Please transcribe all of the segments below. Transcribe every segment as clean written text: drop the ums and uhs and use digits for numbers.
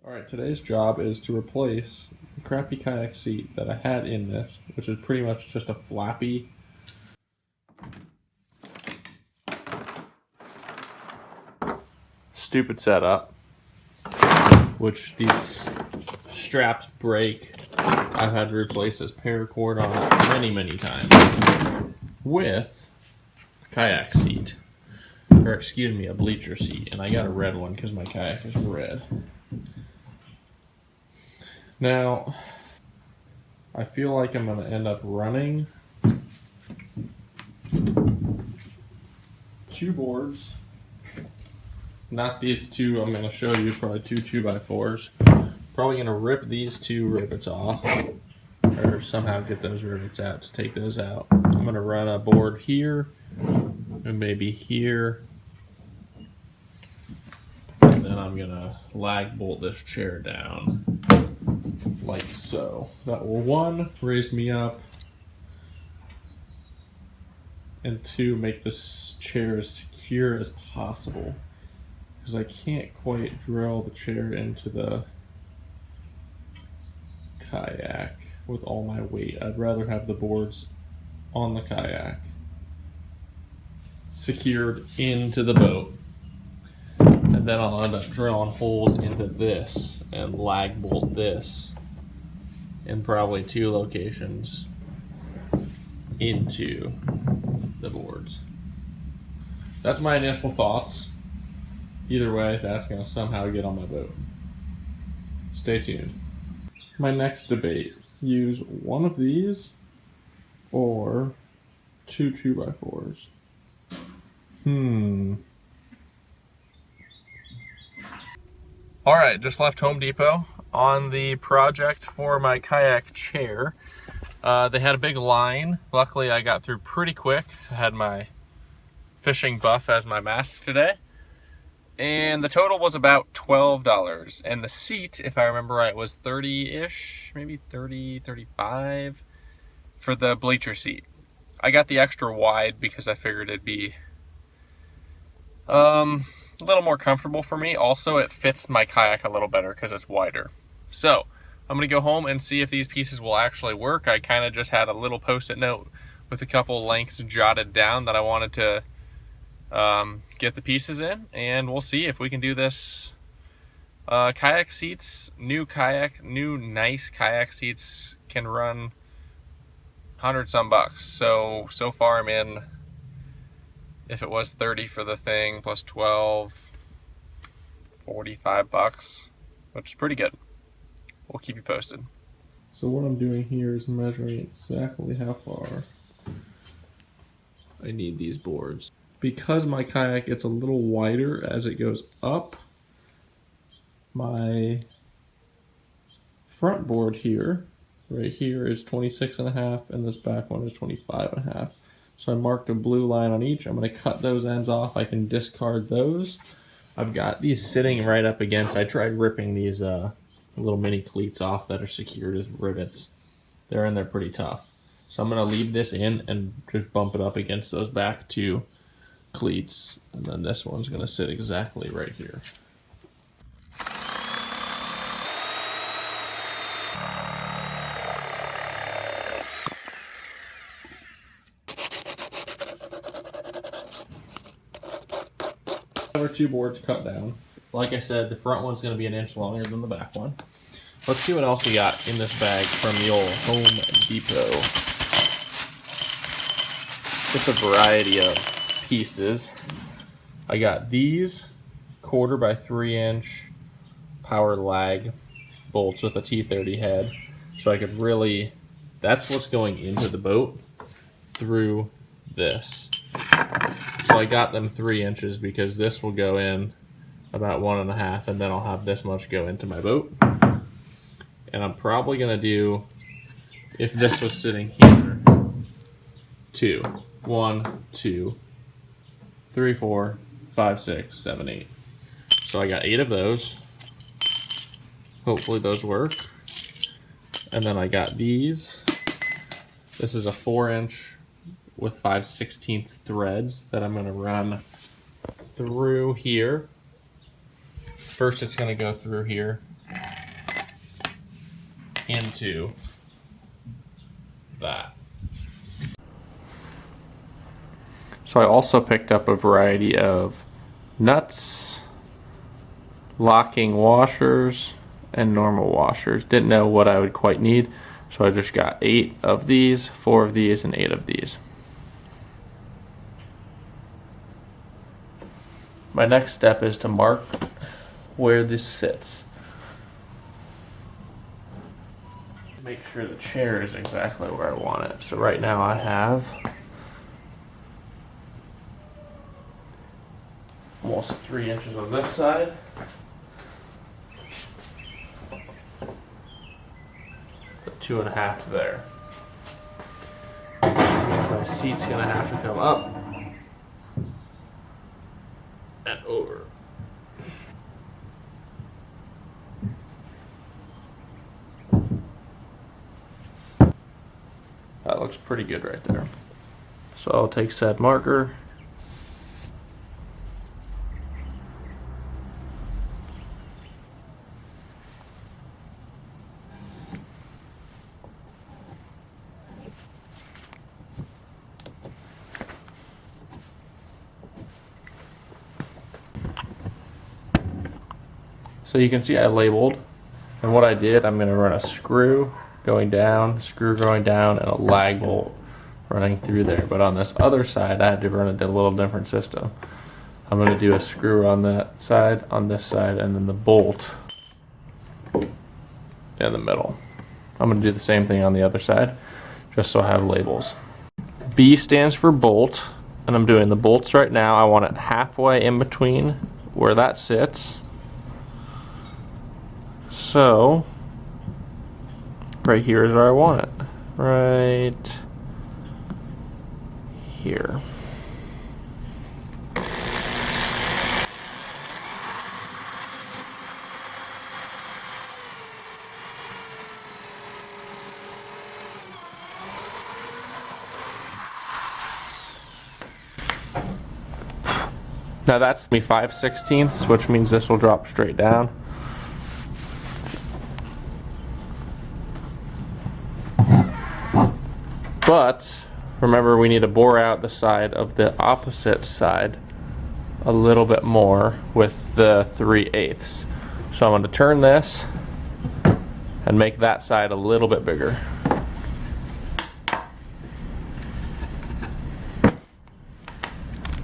Alright, today's job is to replace the crappy kayak seat that I had in this, which is pretty much just a flappy stupid setup, which these straps break. I've had to replace this paracord on it many times with a kayak seat, or excuse me, a bleacher seat, and I got a red one because my kayak is red. Now, I feel like I'm going to end up running two boards. Not these two I'm going to show you, probably two 2x4s. Probably going to rip these two rivets off, or somehow get those rivets out to take those out. I'm going to run a board here, and maybe here. And then I'm going to lag bolt this chair down. Like so. That will, one, raise me up, and two, make this chair as secure as possible, because I can't quite drill the chair into the kayak with all my weight. I'd rather have the boards on the kayak secured into the boat, and then I'll end up drilling holes into this and lag bolt this in probably two locations into the boards. That's my initial thoughts. Either way, that's going to somehow get on my boat. Stay tuned. My next debate, use one of these or two 2x4s. Alright, just left Home Depot on the project for my kayak chair. They had a big line. Luckily, I got through pretty quick. I had my fishing buff as my mask today. And the total was about $12. And the seat, if I remember right, was 30-ish, maybe 30, 35 for the bleacher seat. I got the extra wide because I figured it'd be a little more comfortable for me. Also, it fits my kayak a little better because it's wider. So, I'm going to go home and see if these pieces will actually work. I kind of just had a little post-it note with a couple lengths jotted down that I wanted to get the pieces in, and we'll see if we can do this. Kayak seats, new nice kayak seats can run 100-some bucks. So far I'm in, if it was 30 for the thing plus 12, 45 bucks, which is pretty good. We'll keep you posted. So what I'm doing here is measuring exactly how far I need these boards. Because my kayak gets a little wider as it goes up, my front board here, right here, is 26.5, and this back one is 25.5. So I marked a blue line on each. I'm going to cut those ends off. I can discard those. I've got these sitting right up against. I tried ripping these little mini cleats off that are secured as rivets. They're in there pretty tough. So I'm going to leave this in and just bump it up against those back two cleats. And then this one's going to sit exactly right here. Our two boards cut down. Like I said, the front one's going to be an inch longer than the back one. Let's see what else we got in this bag from the old Home Depot. It's a variety of pieces. I got these 1/4 by 3-inch power lag bolts with a T30 head. So I could really, that's what's going into the boat through this. So I got them 3 inches because this will go in about 1.5, and then I'll have this much go into my boat. And I'm probably gonna do, if this was sitting here, 2, 1, 2, 3, 4, 5, 6, 7, 8. So I got 8 of those. Hopefully those work. And then I got these. This is a 4-inch with 5/16 threads that I'm going to run through here. First it's going to go through here into that. So I also picked up a variety of nuts, locking washers, and normal washers. Didn't know what I would quite need, so I just got 8 of these, 4 of these, and 8 of these. My next step is to mark where this sits. Make sure the chair is exactly where I want it. So right now I have almost 3 inches on this side. But 2.5 there. That means my seat's gonna have to come up and over. That looks pretty good right there. So I'll take said marker, so you can see I labeled, and what I did, I'm going to run a screw going down, and a lag bolt running through there. But on this other side, I had to run a little different system. I'm going to do a screw on that side, on this side, and then the bolt in the middle. I'm going to do the same thing on the other side, just so I have labels. B stands for bolt, and I'm doing the bolts right now. I want it halfway in between where that sits. So, right here is where I want it. Right here. Now that's me 5/16, which means this will drop straight down. But remember, we need to bore out the side of the opposite side a little bit more with the 3/8. So I'm going to turn this and make that side a little bit bigger.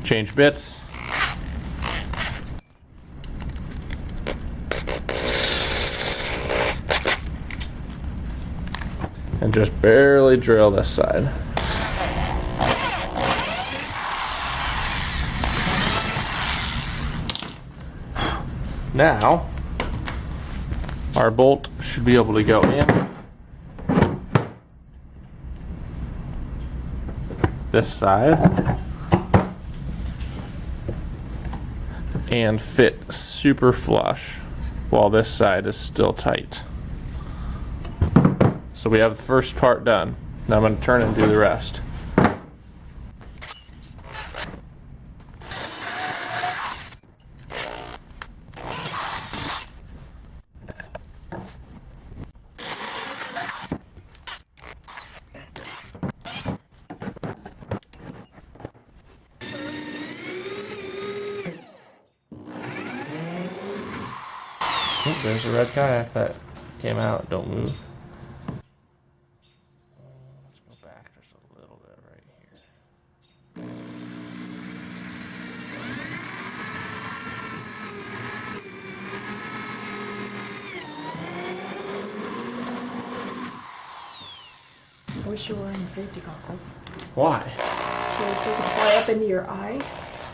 Change bits. And just barely drill this side. Now, our bolt should be able to go in this side and fit super flush while this side is still tight. So we have the first part done. Now I'm going to turn and do the rest. Oh, there's a red kayak that came out. Don't move. Let's go back just a little bit right here. I wish you were wearing safety goggles. Why? So this doesn't fly up into your eye.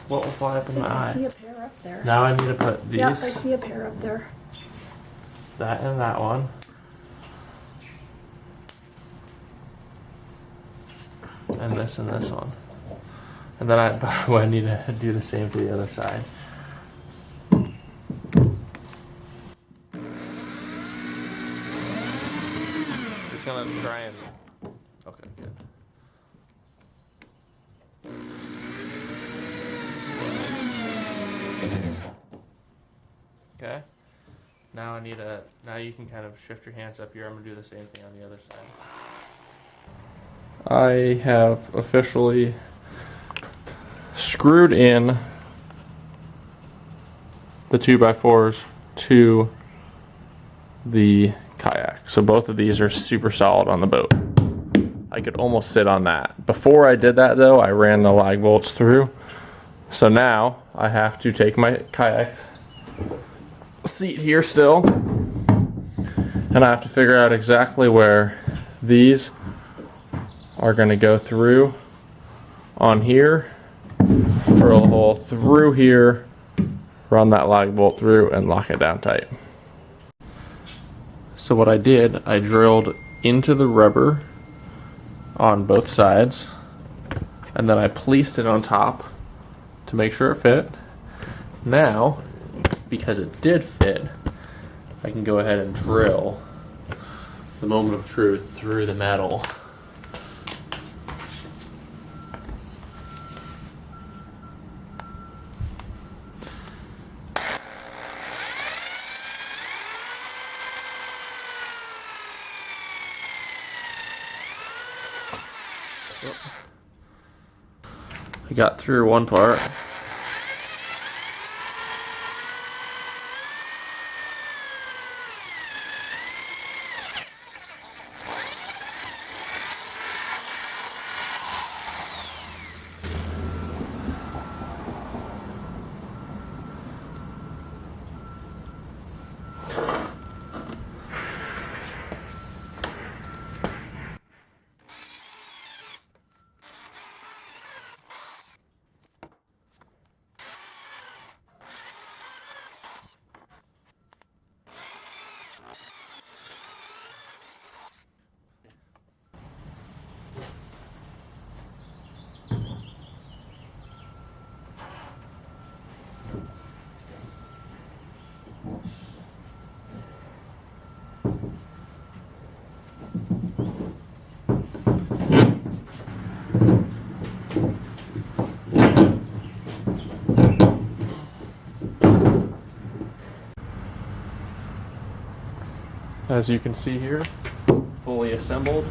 What will fly up in my I eye? see a pair up there. Now I need to put these. Yeah, I see a pair up there. That and that one. And this one. And then I need to do the same to the other side. Just gonna try and... Okay, good. Okay. now now you can kind of shift your hands up here. I'm gonna do the same thing on the other side. I have officially screwed in the 2x4s to the kayak. So both of these are super solid on the boat. I could almost sit on that. Before I did that though, I ran the lag bolts through. So now I have to take my kayak seat here still, and I have to figure out exactly where these are going to go through on here, drill a hole through here, run that lag bolt through, and lock it down tight. So what I did, I drilled into the rubber on both sides, and then I placed it on top to make sure it fit. Now, because it did fit, I can go ahead and drill the moment of truth through the metal. I got through one part. As you can see here, fully assembled.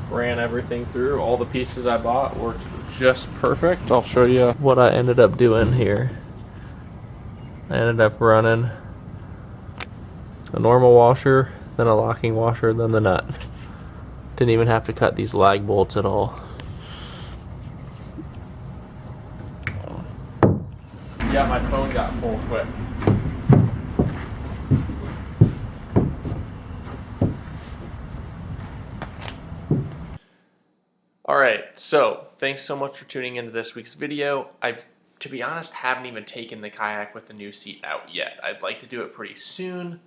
Ran everything through. All the pieces I bought worked just perfect. I'll show you what I ended up doing here. I ended up running a normal washer, then a locking washer, then the nut. Didn't even have to cut these lag bolts at all. Yeah, my phone got full quick. Alright, so thanks so much for tuning into this week's video. To be honest, haven't even taken the kayak with the new seat out yet. I'd like to do it pretty soon.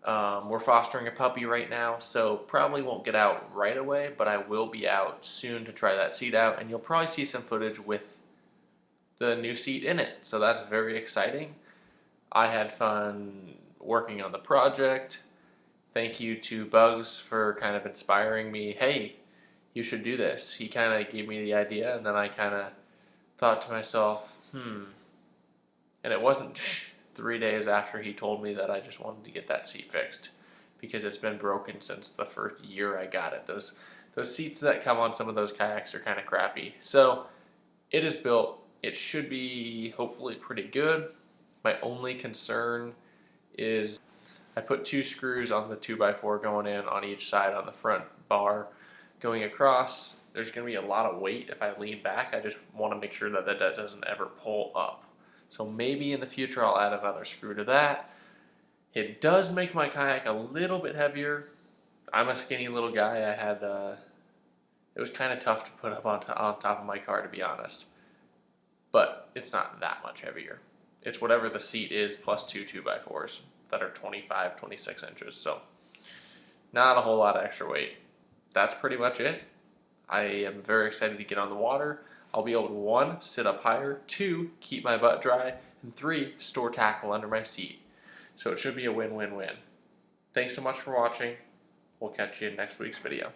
We're fostering a puppy right now, so probably won't get out right away, but I will be out soon to try that seat out, and you'll probably see some footage with the new seat in it, so that's very exciting. I had fun working on the project. Thank you to Bugs for kind of inspiring me. Hey, you should do this. He kind of gave me the idea, and then I kind of thought to myself, and it wasn't 3 days after he told me that I just wanted to get that seat fixed, because it's been broken since the first year I got it. Those seats that come on some of those kayaks are kind of crappy. So it is built. It should be hopefully pretty good. My only concern is I put 2 screws on the 2x4 going in on each side on the front bar. Going across, there's going to be a lot of weight if I lean back. I just want to make sure that that doesn't ever pull up. So maybe in the future I'll add another screw to that. It does make my kayak a little bit heavier. I'm a skinny little guy. It was kind of tough to put up on top of my car, to be honest. But it's not that much heavier. It's whatever the seat is plus 2 2x4s that are 25, 26 inches. So not a whole lot of extra weight. That's pretty much it. I am very excited to get on the water. I'll be able to 1, sit up higher, 2, keep my butt dry, and 3, store tackle under my seat. So it should be a win-win-win. Thanks so much for watching. We'll catch you in next week's video.